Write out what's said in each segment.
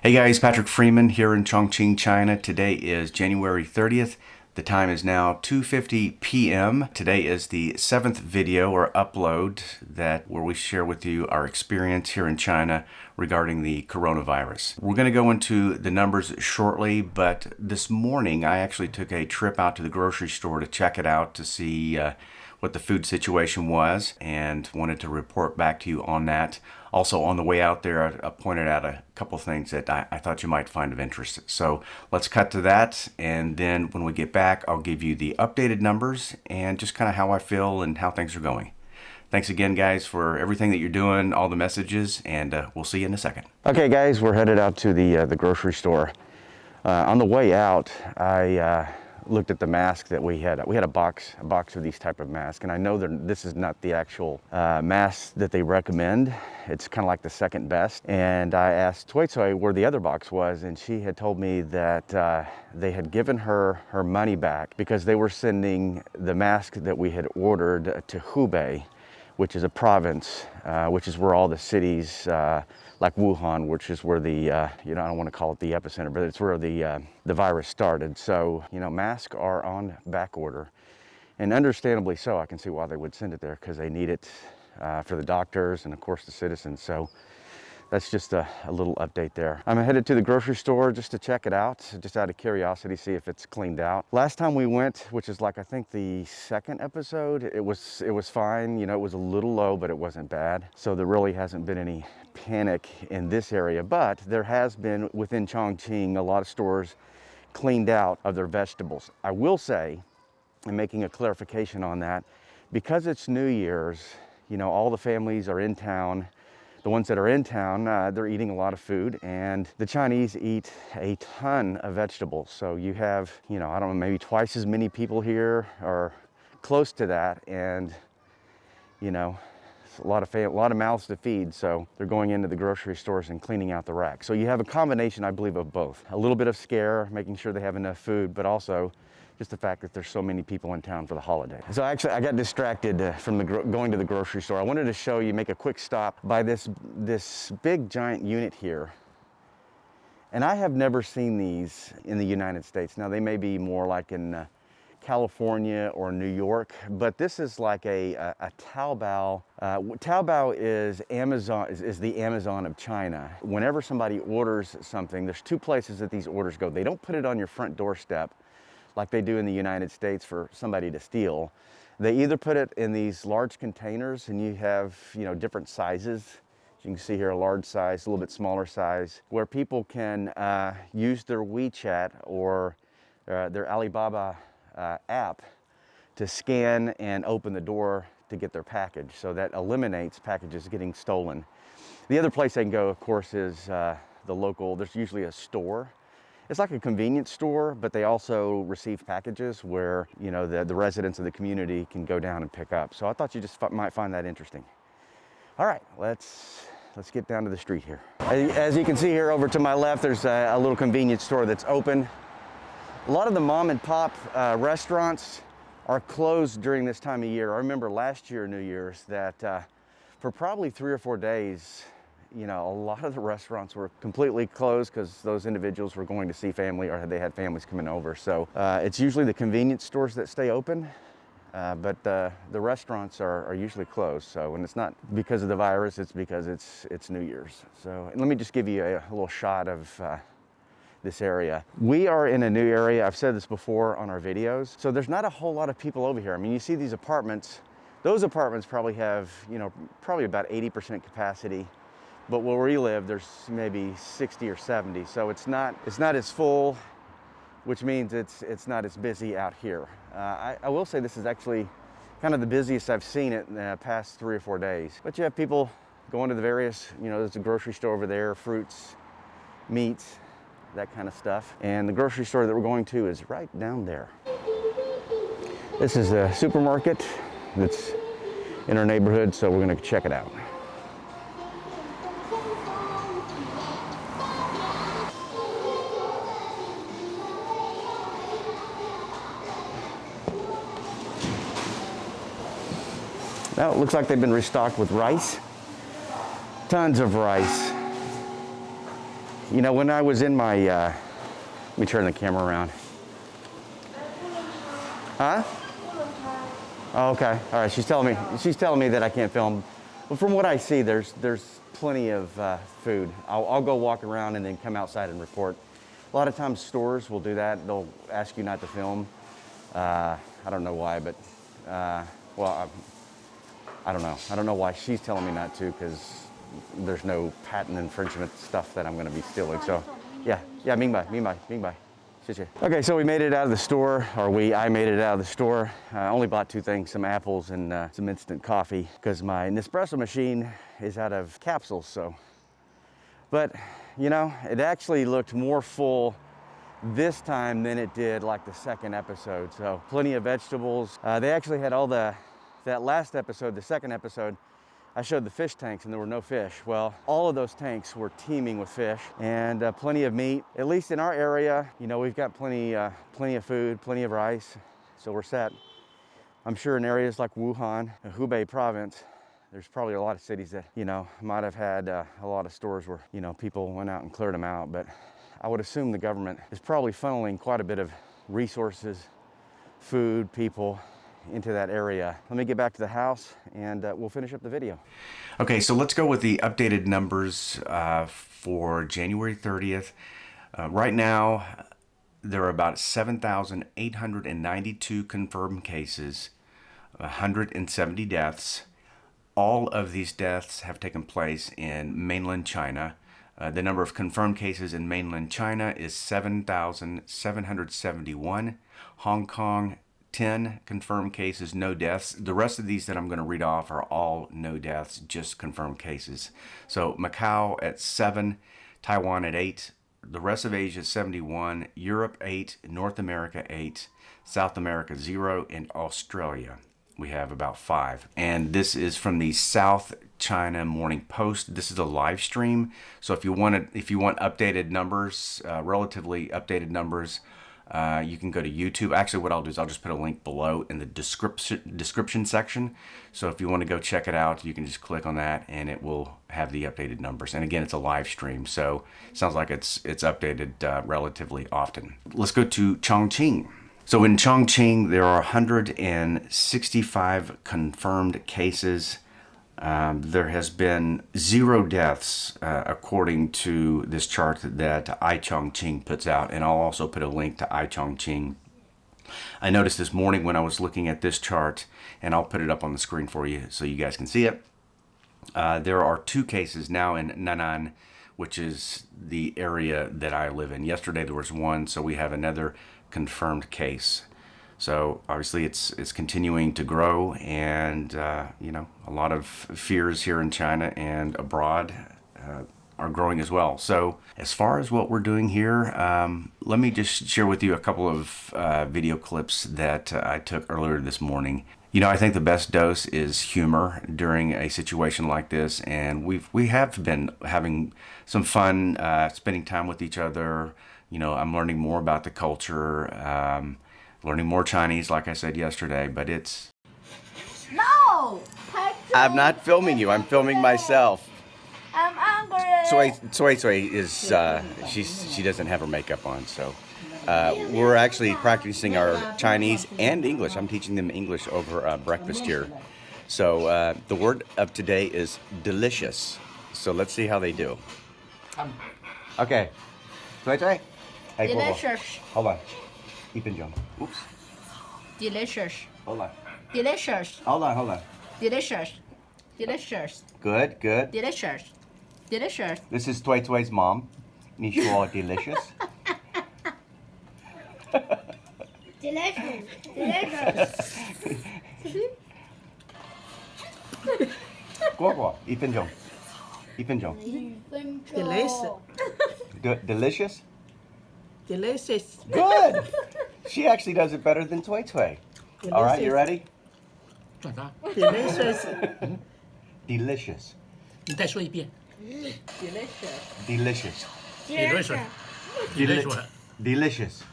Hey guys, Patrick Freeman here in Chongqing, China. Today is January 30th. The time is now 2:50 p.m. Today is the 7th video or upload where we share with you our experience here in China regarding the coronavirus. We're going to go into the numbers shortly, but this morning I actually took a trip out to the grocery store to check it out to see what the food situation was and wanted to report back to you on that. Also, on the way out there, I pointed out a couple things that I thought you might find of interest. So let's cut to that, and then when we get back, I'll give you the updated numbers and just kind of how I feel and how things are going. Thanks again, guys, for everything that you're doing, all the messages, and we'll see you in a second. Okay, guys, we're headed out to the grocery store. On the way out, I looked at the mask that we had. We had a box of these type of masks, and I know that this is not the actual mask that they recommend. It's kind of like the second best. And I asked Toy where the other box was, and she had told me that they had given her money back because they were sending the mask that we had ordered to Hubei, which is a province, which is where all the cities, like Wuhan, which is where the, I don't want to call it the epicenter, but it's where the virus started. So, masks are on back order, and understandably so. I can see why they would send it there, because they need it for the doctors and of course the citizens. So that's just a little update there. I'm headed to the grocery store just to check it out, just out of curiosity, see if it's cleaned out. Last time we went, which is like I think the second episode, it was fine. It was a little low, but it wasn't bad. So there really hasn't been any panic in this area, but there has been within Chongqing a lot of stores cleaned out of their vegetables. I will say, and making a clarification on that, because it's New Year's, all the families are in town. The ones that are in town, they're eating a lot of food, and the Chinese eat a ton of vegetables. So you have, I don't know, maybe twice as many people here or close to that, and it's a lot of mouths to feed. So they're going into the grocery stores and cleaning out the rack. So you have a combination, I believe, of both. A little bit of scare, making sure they have enough food, but also just the fact that there's so many people in town for the holiday. So actually, I got distracted from going to the grocery store. I wanted to show you, make a quick stop by this big giant unit here. And I have never seen these in the United States. Now, they may be more like in California or New York, but this is like a Taobao. Taobao is Amazon, is the Amazon of China. Whenever somebody orders something, there's two places that these orders go. They don't put it on your front doorstep like they do in the United States for somebody to steal. They either put it in these large containers, and you have, different sizes. As you can see here, a large size, a little bit smaller size, where people can use their WeChat or their Alibaba app to scan and open the door to get their package. So that eliminates packages getting stolen. The other place they can go, of course, is the local, there's usually a store. It's like a convenience store, but they also receive packages where, the residents of the community can go down and pick up. So I thought you just might find that interesting. All right, let's get down to the street here. As you can see here over to my left, there's a little convenience store that's open. A lot of the mom and pop restaurants are closed during this time of year. I remember last year, New Year's, that for probably 3 or 4 days, a lot of the restaurants were completely closed because those individuals were going to see family, or they had families coming over. So it's usually the convenience stores that stay open, but the restaurants are usually closed. So, and it's not because of the virus, it's because it's New Year's. So let me just give you a little shot of this area. We are in a new area. I've said this before on our videos. So there's not a whole lot of people over here. I mean, you see these apartments. Those apartments probably have, probably about 80% capacity. But where we live, there's maybe 60 or 70. So it's not as full, which means it's not as busy out here. I will say this is actually kind of the busiest I've seen it in the past 3 or 4 days. But you have people going to the various, there's a grocery store over there, fruits, meats, that kind of stuff. And the grocery store that we're going to is right down there. This is a supermarket that's in our neighborhood, so we're gonna check it out. Now it looks like they've been restocked with rice. Tons of rice. You know, when I was in my, let me turn the camera around. Huh? Oh, okay. All right. She's telling me that I can't film. But from what I see, there's plenty of food. I'll go walk around and then come outside and report. A lot of times stores will do that. They'll ask you not to film. I don't know why, but well, I don't know. I don't know why she's telling me not to, because there's no patent infringement stuff that I'm going to be stealing. So, yeah, 明白. Okay, so we made it out of the store, or I made it out of the store. I only bought 2 things, some apples and some instant coffee, because my Nespresso machine is out of capsules, so. But, you know, it actually looked more full this time than it did like the second episode. So plenty of vegetables. They actually had all that last episode, the second episode, I showed the fish tanks and there were no fish. Well, all of those tanks were teeming with fish and plenty of meat. At least in our area, you know, we've got plenty of food, plenty of rice, so we're set. I'm sure in areas like Wuhan, Hubei province, there's probably a lot of cities that, you know, might have had a lot of stores where, you know, people went out and cleared them out. But I would assume the government is probably funneling quite a bit of resources, food, people, into that area. Let me get back to the house and we'll finish up the video. Okay, so let's go with the updated numbers for January 30th. Right now, there are about 7,892 confirmed cases, 170 deaths. All of these deaths have taken place in mainland China. The number of confirmed cases in mainland China is 7,771. Hong Kong, 10 confirmed cases, no deaths. The rest of these that I'm going to read off are all no deaths, just confirmed cases. So Macau at 7, Taiwan at 8, the rest of Asia 71, Europe 8, North America 8, South America 0, and Australia we have about 5. And this is from the South China Morning Post. This is a live stream, so if you want updated numbers, relatively updated numbers, you can go to YouTube. Actually, what I'll do is I'll just put a link below in the description section. So if you want to go check it out, you can just click on that and it will have the updated numbers. And again, it's a live stream, so it sounds like it's updated relatively often. Let's go to Chongqing. So in Chongqing, there are 165 confirmed cases. There has been 0 deaths according to this chart that iChongqing puts out, and I'll also put a link to iChongqing. I noticed this morning when I was looking at this chart, and I'll put it up on the screen for you so you guys can see it. There are 2 cases now in Nan'an, which is the area that I live in. Yesterday there was 1, so we have another confirmed case. So obviously it's continuing to grow, and you know, a lot of fears here in China and abroad are growing as well. So as far as what we're doing here, let me just share with you a couple of video clips that I took earlier this morning. You know, I think the best dose is humor during a situation like this, and we have been having some fun spending time with each other. You know, I'm learning more about the culture, learning more Chinese, like I said yesterday, but it's... No! I'm not filming you, I'm filming myself. I'm hungry. Tsui is, she doesn't have her makeup on, so... we're actually practicing our Chinese and English. I'm teaching them English over breakfast here. So the word of today is delicious. So let's see how they do. Okay. Tsui. Hey, Delicious. Hold on. 1分钟. Oops. Delicious. Hold on. Delicious. Hold on. Delicious. Delicious. Good. Delicious. Delicious. This is Tui's mom. 你说 delicious? Delicious. Delicious. 果果 1分钟. Delicious. Delicious? Delicious. Good. She actually does it better than Tui. All right, you ready? Delicious. Delicious. 你再说一遍。 Delicious. Delicious. Delicious. Delicious.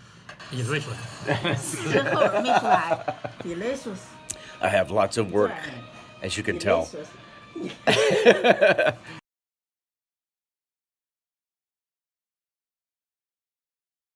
Delicious. 之后没出来。Delicious. I have lots of work, as you can tell. Delicious.